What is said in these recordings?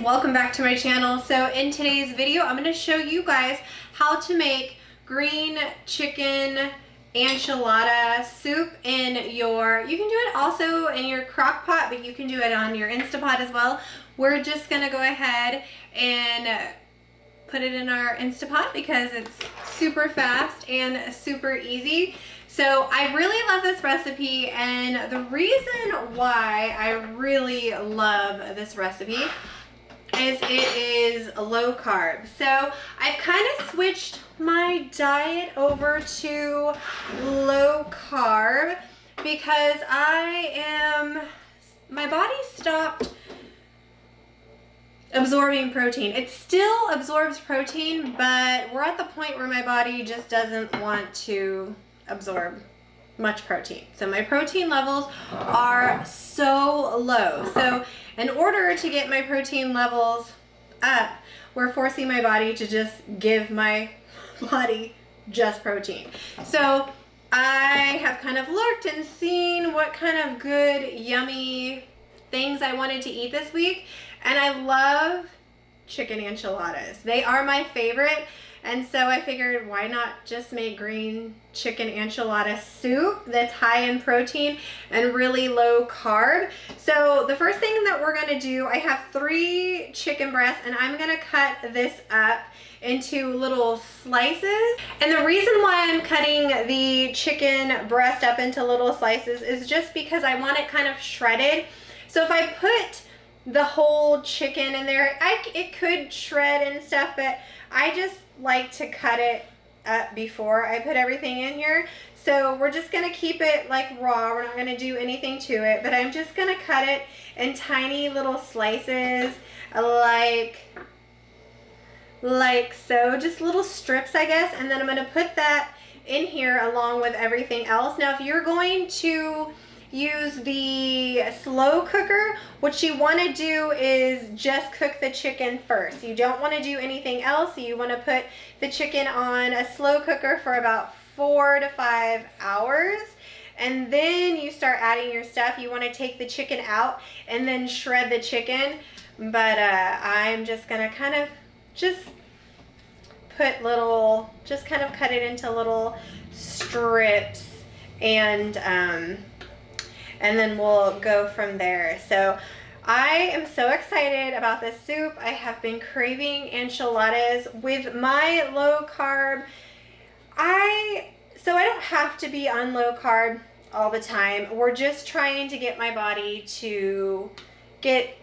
welcome back to my channel. So in today's video, I'm going to show you guys how to make green chicken enchilada soup in your, you can do it also in your crock pot, but you can do it on your Instapot as well. We're just going to go ahead and put it in our Instapot because it's super fast and super easy. So I really love this recipe, and the reason why I really love this recipe is it is low carb. So I've kind of switched my diet over to low carb because my body stopped absorbing protein. It still absorbs protein, but we're at the point where my body just doesn't want to absorb much protein. So my protein levels are so low. So in order to get my protein levels up, we're forcing my body to just give my body just protein. So I have kind of looked and seen what kind of good, yummy things I wanted to eat this week. And I love chicken enchiladas. They are my favorite. And so I figured, why not just make green chicken enchilada soup that's high in protein and really low carb. So the first thing that we're going to do, I have 3 chicken breasts, and I'm going to cut this up into little slices. And the reason why I'm cutting the chicken breast up into little slices is just because I want it kind of shredded. So if I put the whole chicken in there, it could shred and stuff, but I just like to cut it up before I put everything in here. So we're just gonna keep it like raw. We're not gonna do anything to it, but I'm just gonna cut it in tiny little slices like so, just little strips, I guess. And then I'm gonna put that in here along with everything else. Now, if you're going to use the slow cooker, what you want to do is just cook the chicken first. You don't want to do anything else. You want to put the chicken on a slow cooker for about 4 to 5 hours, and then you start adding your stuff. You want to take the chicken out and then shred the chicken, but I'm just gonna kind of just put little, just kind of cut it into little strips, and then we'll go from there. So I am so excited about this soup. I have been craving enchiladas with my low carb. So I don't have to be on low carb all the time. We're just trying to get my body to get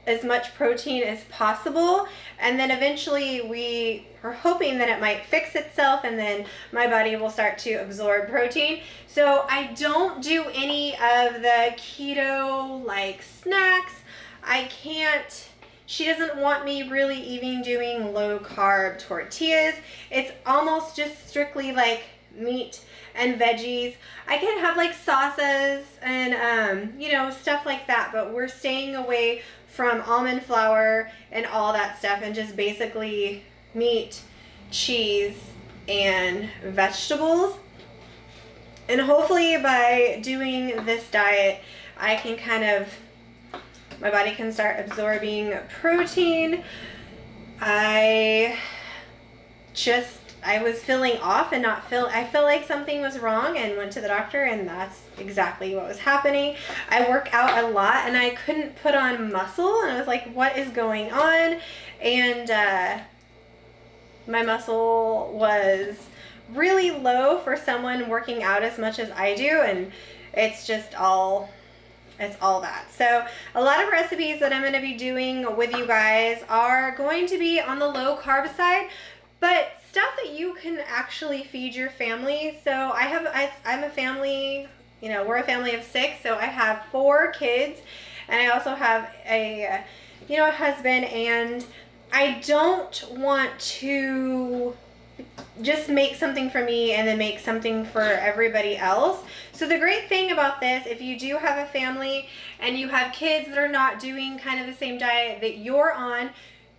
as much protein as possible, and then eventually we are hoping that it might fix itself and then my body will start to absorb protein. So I don't do any of the keto like snacks. I can't, she doesn't want me really even doing low carb tortillas. It's almost just strictly like meat and veggies. I can have like salsas and you know, stuff like that, but we're staying away from almond flour and all that stuff, and just basically meat, cheese, and vegetables. And hopefully by doing this diet, I can kind of, my body can start absorbing protein. I was feeling off and I feel like something was wrong, and went to the doctor, and that's exactly what was happening. I work out a lot and I couldn't put on muscle, and I was like, what is going on? And my muscle was really low for someone working out as much as I do, and it's all that. So a lot of recipes that I'm going to be doing with you guys are going to be on the low carb side, but stuff that you can actually feed your family. So I'm a family, you know, we're a family of 6, so I have 4 kids, and I also have a husband, and I don't want to just make something for me and then make something for everybody else. So the great thing about this, if you do have a family and you have kids that are not doing kind of the same diet that you're on,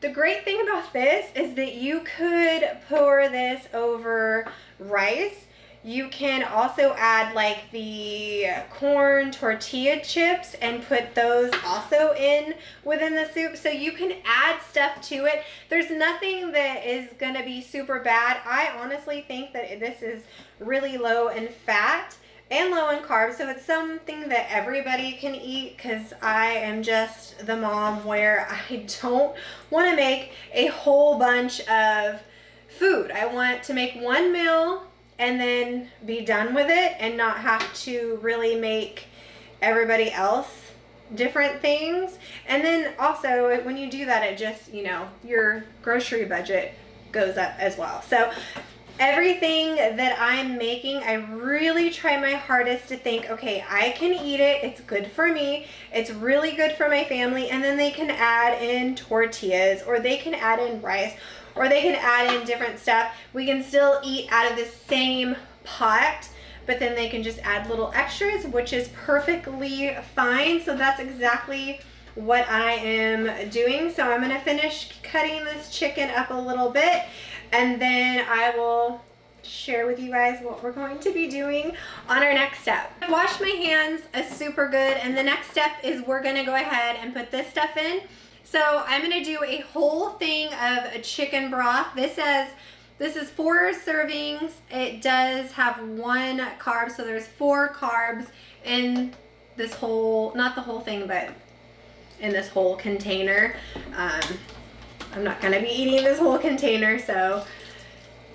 the great thing about this is that you could pour this over rice. You can also add like the corn tortilla chips and put those also in within the soup. So you can add stuff to it. There's nothing that is gonna be super bad. I honestly think that this is really low in fat and low in carbs, so it's something that everybody can eat, because I am just the mom where I don't want to make a whole bunch of food. I want to make one meal and then be done with it and not have to really make everybody else different things. And then also when you do that, it just, you know, your grocery budget goes up as well. So everything that I'm making, I really try my hardest to think, okay, I can eat it. It's good for me. It's really good for my family. And then they can add in tortillas, or they can add in rice, or they can add in different stuff. We can still eat out of the same pot, but then they can just add little extras, which is perfectly fine. So that's exactly what I am doing. So I'm gonna finish cutting this chicken up a little bit, and then I will share with you guys what we're going to be doing on our next step. I washed my hands super good, and the next step is we're gonna go ahead and put this stuff in. So I'm gonna do a whole thing of a chicken broth. This is 4 servings. It does have 1 carb, so there's 4 carbs in this whole, not the whole thing, but in this whole container. I'm not gonna be eating this whole container, so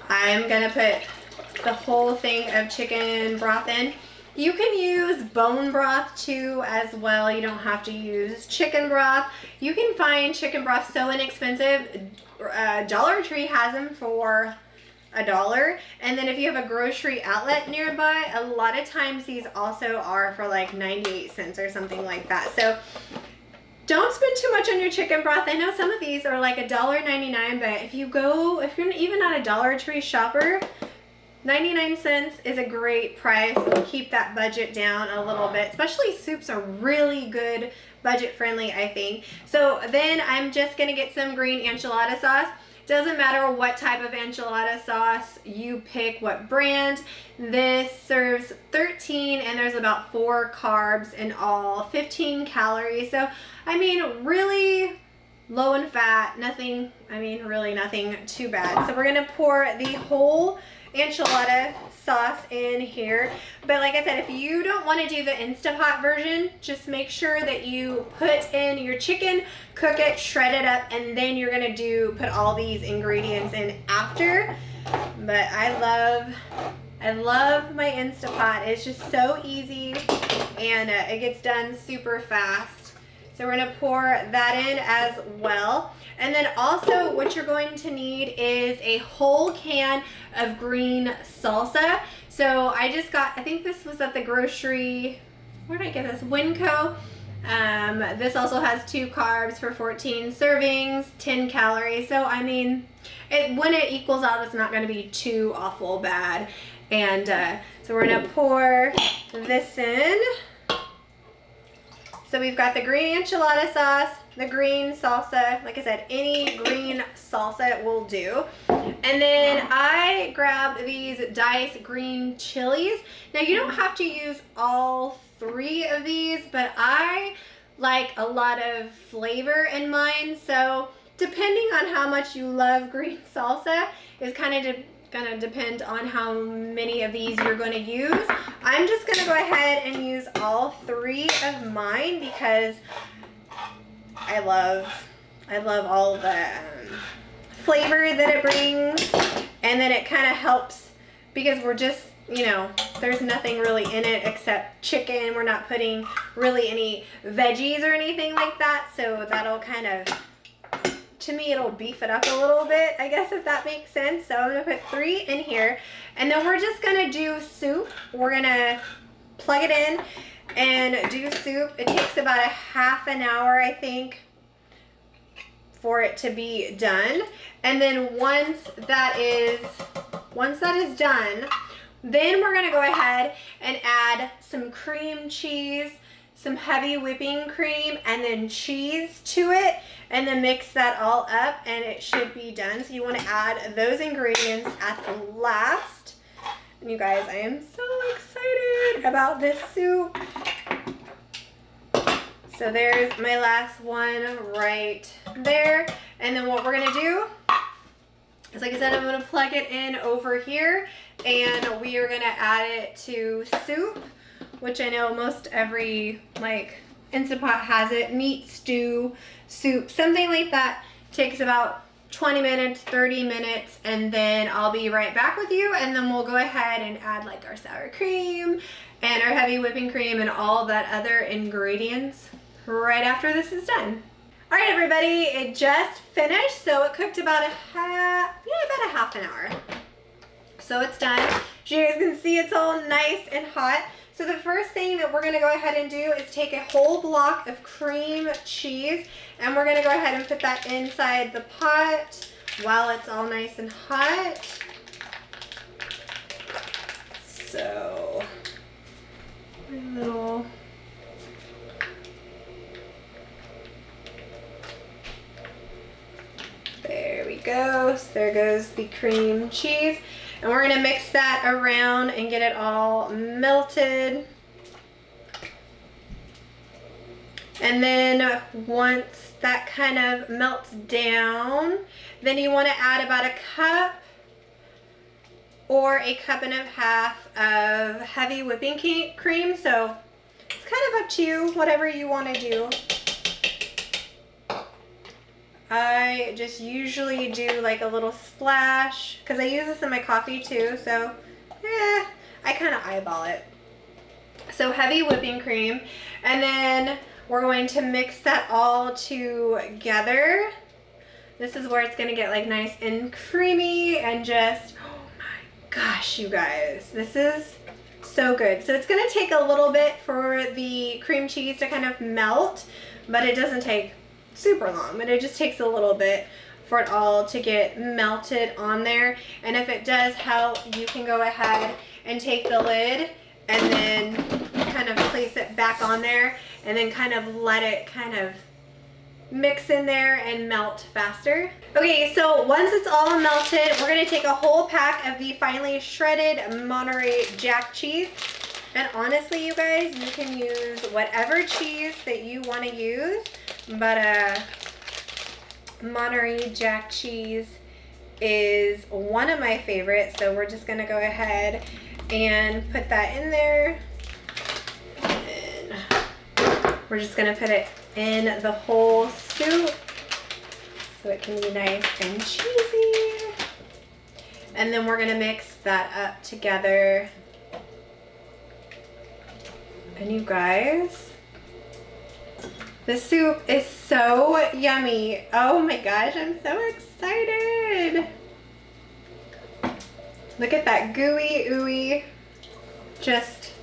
I'm gonna put the whole thing of chicken broth in. You can use bone broth too as well. You don't have to use chicken broth. You can find chicken broth so inexpensive. Dollar Tree has them for $1, and then if you have a grocery outlet nearby, a lot of times these also are for like 98 cents or something like that. So don't spend too much on your chicken broth. I know some of these are like $1.99, but if you're even not a Dollar Tree shopper, 99 cents is a great price. It'll keep that budget down a little bit. Especially soups are really good, budget friendly, I think. So then I'm just gonna get some green enchilada sauce. Doesn't matter what type of enchilada sauce you pick, what brand. This serves 13, and there's about 4 carbs in all, 15 calories. So, I mean, really low in fat, nothing, I mean, really nothing too bad. So we're gonna pour the whole enchilada sauce in here. But like I said, if you don't want to do the Instapot version, just make sure that you put in your chicken, cook it, shred it up, and then you're gonna put all these ingredients in after. But I love my Instapot. It's just so easy, and it gets done super fast. So we're gonna pour that in as well. And then also what you're going to need is a whole can of green salsa. So I just got, I think this was at the grocery, where did I get this? Winco. This also has 2 carbs for 14 servings, 10 calories. So I mean, when it equals out, it's not going to be too awful bad. And so we're going to pour this in. So we've got the green enchilada sauce, the green salsa. Like I said, any green salsa will do. And then I grabbed these diced green chilies. Now you don't have to use all 3 of these, but I like a lot of flavor in mine. So depending on how much you love green salsa is kind of gonna depend on how many of these you're going to use. I'm just gonna go ahead and use all 3 of mine because I love all the flavor that it brings, and then it kind of helps because we're just, you know, there's nothing really in it except chicken. We're not putting really any veggies or anything like that, so that'll kind of, to me, it'll beef it up a little bit, I guess, if that makes sense. So I'm gonna put 3 in here, and then we're just gonna do soup. We're gonna plug it in and do soup. It takes about a half an hour, I think, for it to be done. And then once that is done, then we're gonna go ahead and add some cream cheese, some heavy whipping cream, and then cheese to it, and then mix that all up, and it should be done. So you want to add those ingredients at the last. And you guys, I am so excited about this soup. So there's my last one right there. And then what we're gonna do is, like I said, I'm gonna plug it in over here and we are gonna add it to soup, which I know most every like Instant Pot has it. Meat, stew, soup, something like that. Takes about 20 minutes, 30 minutes, and then I'll be right back with you, and then we'll go ahead and add like our sour cream and our heavy whipping cream and all that other ingredients right after this is done. All right, everybody, it just finished. So it cooked about about a half an hour. So it's done. As you guys can see, it's all nice and hot. So the first thing that we're gonna go ahead and do is take a whole block of cream cheese, and we're gonna go ahead and put that inside the pot while it's all nice and hot. So, my little there we go. So there goes the cream cheese. And we're gonna mix that around and get it all melted. And then once that kind of melts down, then you wanna add about a cup or a cup and a half of heavy whipping cream. So it's kind of up to you, whatever you wanna do. I just usually do like a little splash because I use this in my coffee too, so I kind of eyeball it. So heavy whipping cream, and then we're going to mix that all together. This is where it's gonna get like nice and creamy and just, oh my gosh, you guys, this is so good. So it's gonna take a little bit for the cream cheese to kind of melt, but it doesn't take super long, but it just takes a little bit for it all to get melted on there. And if it does help, you can go ahead and take the lid and then kind of place it back on there and then kind of let it kind of mix in there and melt faster. Okay, so once it's all melted, we're gonna take a whole pack of the finely shredded Monterey Jack cheese. And honestly, you guys, you can use whatever cheese that you want to use, but Monterey Jack cheese is one of my favorites. So we're just gonna go ahead and put that in there. And we're just gonna put it in the whole soup so it can be nice and cheesy. And then we're gonna mix that up together. And you guys, the soup is so yummy. Oh my gosh, I'm so excited. Look at that gooey, ooey, just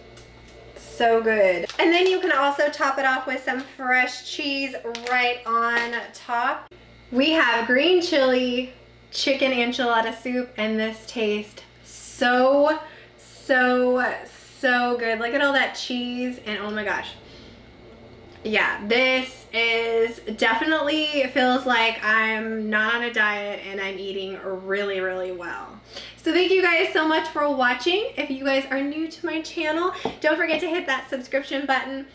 so good. And then you can also top it off with some fresh cheese right on top. We have green chili chicken enchilada soup, and this tastes so good. Look at all that cheese, and oh my gosh. Yeah, this is definitely, it feels like I'm not on a diet and I'm eating really, really well. So thank you guys so much for watching. If you guys are new to my channel, don't forget to hit that subscription button.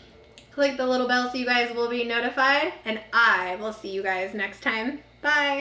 Click the little bell so you guys will be notified, and I will see you guys next time. Bye.